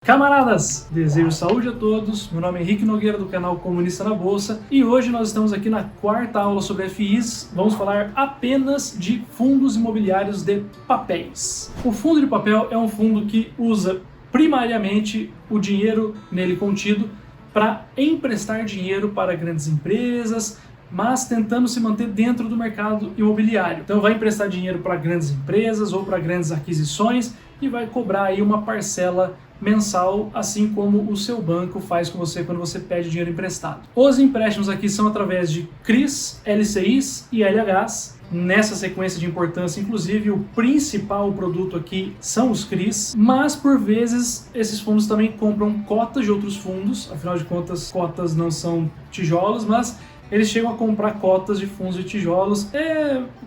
Camaradas, desejo saúde a todos, meu nome é Henrique Nogueira do canal Comunista na Bolsa e hoje nós estamos aqui na quarta aula sobre FIs, vamos falar apenas de fundos imobiliários de papéis. O fundo de papel é um fundo que usa primariamente o dinheiro nele contido para emprestar dinheiro para grandes empresas, mas tentando se manter dentro do mercado imobiliário. Então vai emprestar dinheiro para grandes empresas ou para grandes aquisições e vai cobrar aí uma parcela mensal, assim como o seu banco faz com você quando você pede dinheiro emprestado. Os empréstimos aqui são através de CRIs, LCIs e LHs. Nessa sequência de importância, inclusive, o principal produto aqui são os CRIs, mas por vezes esses fundos também compram cotas de outros fundos, afinal de contas, cotas não são tijolos, mas eles chegam a comprar cotas de fundos de tijolos.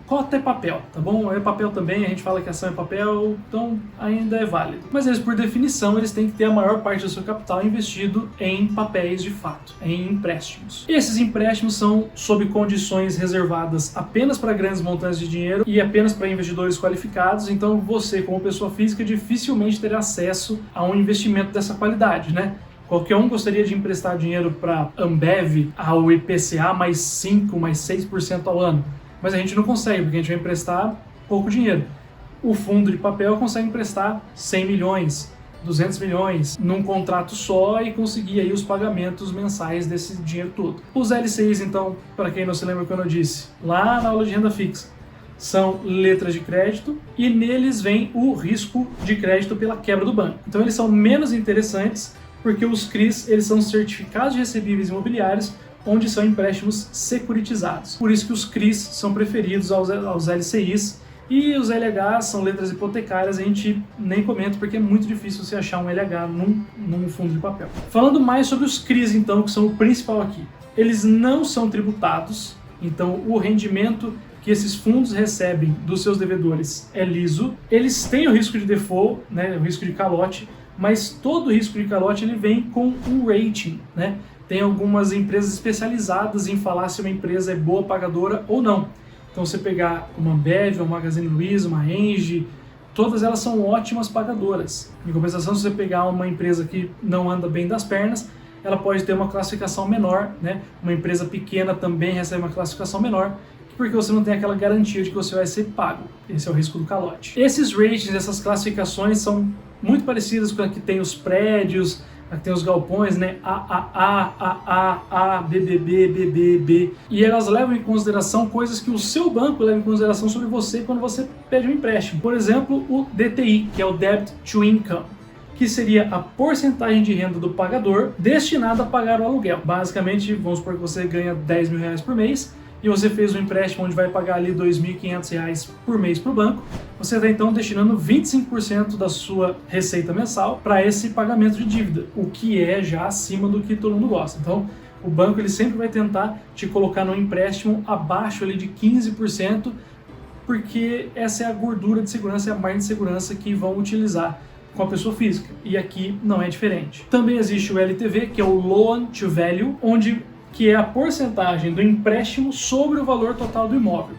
Cota é papel, tá bom? É papel também, a gente fala que ação é papel, então ainda é válido. Mas eles, por definição, eles têm que ter a maior parte do seu capital investido em papéis de fato, em empréstimos. Esses empréstimos são sob condições reservadas apenas para grandes montantes de dinheiro e apenas para investidores qualificados, então você, como pessoa física, dificilmente terá acesso a um investimento dessa qualidade, né? Qualquer um gostaria de emprestar dinheiro para Ambev ao IPCA mais 5, mais 6% ao ano. Mas a gente não consegue, porque a gente vai emprestar pouco dinheiro. O fundo de papel consegue emprestar 100 milhões, 200 milhões num contrato só e conseguir aí os pagamentos mensais desse dinheiro todo. Os LCIs, então, para quem não se lembra quando eu disse, lá na aula de renda fixa, são letras de crédito e neles vem o risco de crédito pela quebra do banco. Então eles são menos interessantes, porque os CRIs eles são certificados de recebíveis imobiliários, onde são empréstimos securitizados. Por isso que os CRIs são preferidos aos LCIs e os LHs são letras hipotecárias, a gente nem comenta porque é muito difícil você achar um LH num fundo de papel. Falando mais sobre os CRIs então, que são o principal aqui. Eles não são tributados, então o rendimento que esses fundos recebem dos seus devedores é liso. Eles têm o risco de default, né, o risco de calote, mas todo risco de calote ele vem com um rating, né? Tem algumas empresas especializadas em falar se uma empresa é boa pagadora ou não. Então você pegar uma Ambev, uma Magazine Luiza, uma Engie, todas elas são ótimas pagadoras. Em compensação, se você pegar uma empresa que não anda bem das pernas, ela pode ter uma classificação menor, né? Uma empresa pequena também recebe uma classificação menor, porque você não tem aquela garantia de que você vai ser pago. Esse é o risco do calote. Esses ratings, essas classificações são muito parecidas com a que tem os prédios, a que tem os galpões, né? AAA, BBB, BBB. E elas levam em consideração coisas que o seu banco leva em consideração sobre você quando você pede um empréstimo. Por exemplo, o DTI, que é o Debt to Income, que seria a porcentagem de renda do pagador destinada a pagar o aluguel. Basicamente, vamos supor que você ganha 10 mil reais por mês, e você fez um empréstimo onde vai pagar ali R$ 2.500 por mês para o banco, você está então destinando 25% da sua receita mensal para esse pagamento de dívida, o que é já acima do que todo mundo gosta. Então, o banco ele sempre vai tentar te colocar no empréstimo abaixo ali de 15%, porque essa é a gordura de segurança, é a margem de segurança que vão utilizar com a pessoa física, e aqui não é diferente. Também existe o LTV, que é o Loan to Value, que é a porcentagem do empréstimo sobre o valor total do imóvel.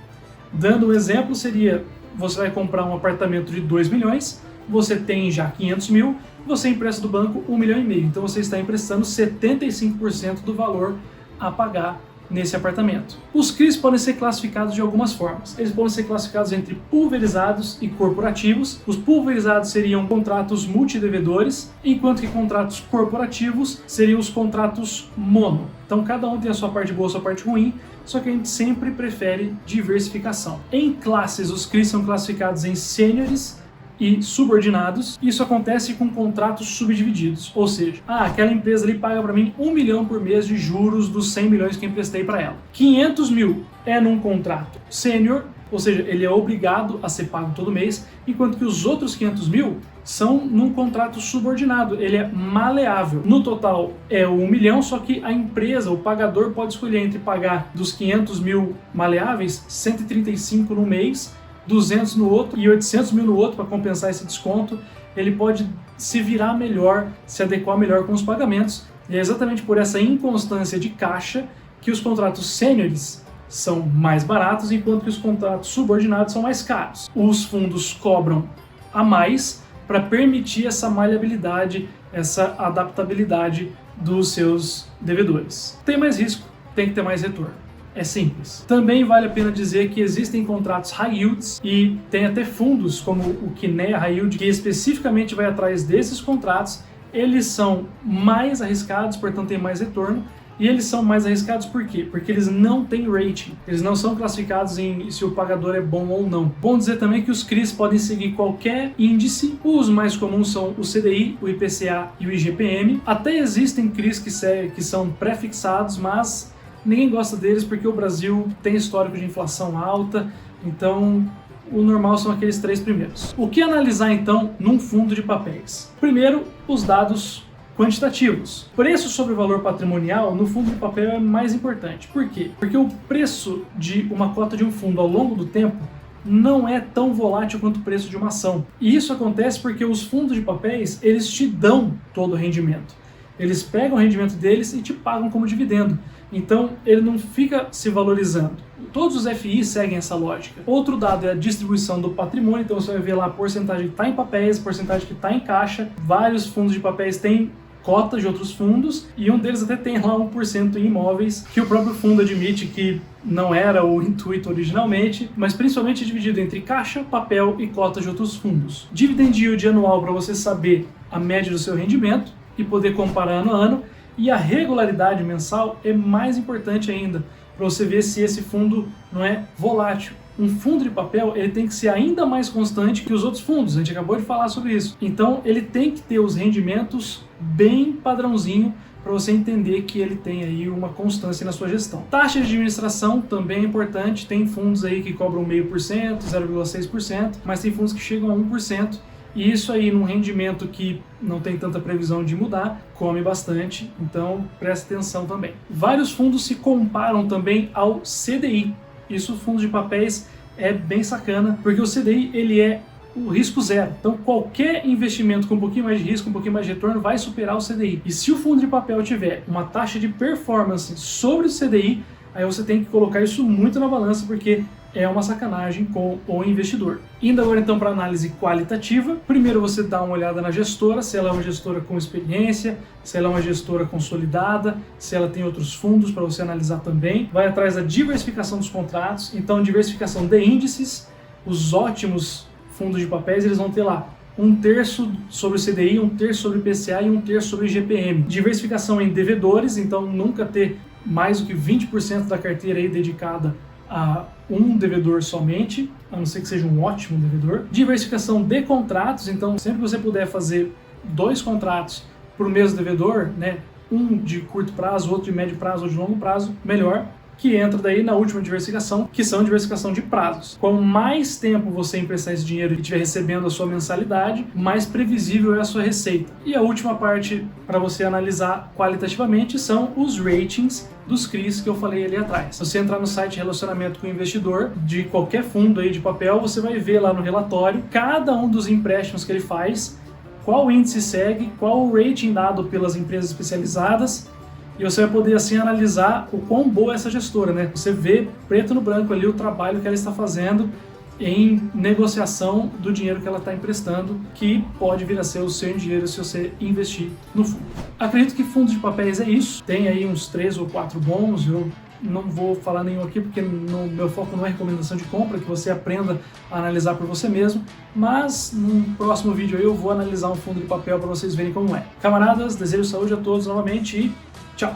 Dando um exemplo, seria, você vai comprar um apartamento de 2 milhões, você tem já 500 mil, você empresta do banco 1,5 milhão. Então você está emprestando 75% do valor a pagar nesse apartamento. Os CRIs podem ser classificados de algumas formas. Eles podem ser classificados entre pulverizados e corporativos. Os pulverizados seriam contratos multidevedores, enquanto que contratos corporativos seriam os contratos mono. Então cada um tem a sua parte boa, a sua parte ruim, só que a gente sempre prefere diversificação. Em classes, os CRIs são classificados em sêniores e subordinados. Isso acontece com contratos subdivididos, ou seja, aquela empresa ali paga para mim 1 milhão por mês de juros dos 100 milhões que eu emprestei para ela. 500 mil é num contrato sênior, ou seja, ele é obrigado a ser pago todo mês, enquanto que os outros 500 mil são num contrato subordinado, ele é maleável. No total é 1 milhão, só que a empresa, o pagador pode escolher entre pagar dos 500 mil maleáveis, 135 no mês, 200 no outro e 800 mil no outro para compensar esse desconto. Ele pode se virar melhor, se adequar melhor com os pagamentos, e é exatamente por essa inconstância de caixa que os contratos sêniores são mais baratos, enquanto que os contratos subordinados são mais caros. Os fundos cobram a mais para permitir essa maleabilidade, essa adaptabilidade dos seus devedores. Tem mais risco, tem que ter mais retorno. É simples. Também vale a pena dizer que existem contratos high yields e tem até fundos como o Kinea High Yield que especificamente vai atrás desses contratos. Eles são mais arriscados, portanto tem mais retorno. E eles são mais arriscados por quê? Porque eles não têm rating, eles não são classificados em se o pagador é bom ou não. Bom dizer também que os CRIs podem seguir qualquer índice, os mais comuns são o CDI, o IPCA e o IGPM. Até existem CRIs que são pré-fixados, mas ninguém gosta deles porque o Brasil tem histórico de inflação alta, então o normal são aqueles 3 primeiros. O que analisar então num fundo de papéis? Primeiro, os dados quantitativos. Preço sobre valor patrimonial no fundo de papel é mais importante. Por quê? Porque o preço de uma cota de um fundo ao longo do tempo não é tão volátil quanto o preço de uma ação. E isso acontece porque os fundos de papéis, eles te dão todo o rendimento. Eles pegam o rendimento deles e te pagam como dividendo. Então, ele não fica se valorizando. Todos os FIs seguem essa lógica. Outro dado é a distribuição do patrimônio. Então, você vai ver lá a porcentagem que está em papéis, a porcentagem que está em caixa. Vários fundos de papéis têm cotas de outros fundos e um deles até tem lá 1% em imóveis, que o próprio fundo admite que não era o intuito originalmente, mas principalmente é dividido entre caixa, papel e cotas de outros fundos. Dividend yield anual para você saber a média do seu rendimento e poder comparar ano a ano. E a regularidade mensal é mais importante ainda, para você ver se esse fundo não é volátil. Um fundo de papel ele tem que ser ainda mais constante que os outros fundos, a gente acabou de falar sobre isso. Então ele tem que ter os rendimentos bem padrãozinho para você entender que ele tem aí uma constância na sua gestão. Taxa de administração também é importante, tem fundos aí que cobram 0,5%, 0,6%, mas tem fundos que chegam a 1%. E isso aí, num rendimento que não tem tanta previsão de mudar, come bastante, então preste atenção também. Vários fundos se comparam também ao CDI. Isso, fundos de papéis, é bem sacana, porque o CDI ele é o risco zero. Então qualquer investimento com um pouquinho mais de risco, um pouquinho mais de retorno, vai superar o CDI. E se o fundo de papel tiver uma taxa de performance sobre o CDI, aí você tem que colocar isso muito na balança, porque é uma sacanagem com o investidor. Indo agora então para a análise qualitativa, primeiro você dá uma olhada na gestora, se ela é uma gestora com experiência, se ela é uma gestora consolidada, se ela tem outros fundos para você analisar também. Vai atrás da diversificação dos contratos, então diversificação de índices, os ótimos fundos de papéis eles vão ter lá 1/3 sobre o CDI, 1/3 sobre o IPCA e 1/3 sobre o IGPM. Diversificação em devedores, então nunca ter mais do que 20% da carteira aí dedicada a um devedor somente, a não ser que seja um ótimo devedor. Diversificação de contratos, então sempre que você puder fazer 2 contratos para o mesmo devedor, né, um de curto prazo, outro de médio prazo ou de longo prazo, melhor, que entra daí na última diversificação, que são diversificação de prazos. Quanto mais tempo você emprestar esse dinheiro e estiver recebendo a sua mensalidade, mais previsível é a sua receita. E a última parte para você analisar qualitativamente são os ratings dos CRIs que eu falei ali atrás. Se você entrar no site Relacionamento com o Investidor, de qualquer fundo aí de papel, você vai ver lá no relatório cada um dos empréstimos que ele faz, qual índice segue, qual o rating dado pelas empresas especializadas, e você vai poder assim analisar o quão boa é essa gestora, né? Você vê preto no branco ali o trabalho que ela está fazendo em negociação do dinheiro que ela está emprestando, que pode vir a ser o seu dinheiro se você investir no fundo. Acredito que fundos de papéis é isso. Tem aí uns 3 ou 4 bons, eu não vou falar nenhum aqui porque no meu foco não é recomendação de compra, que você aprenda a analisar por você mesmo, mas no próximo vídeo aí eu vou analisar um fundo de papel para vocês verem como é. Camaradas, desejo saúde a todos novamente e tchau!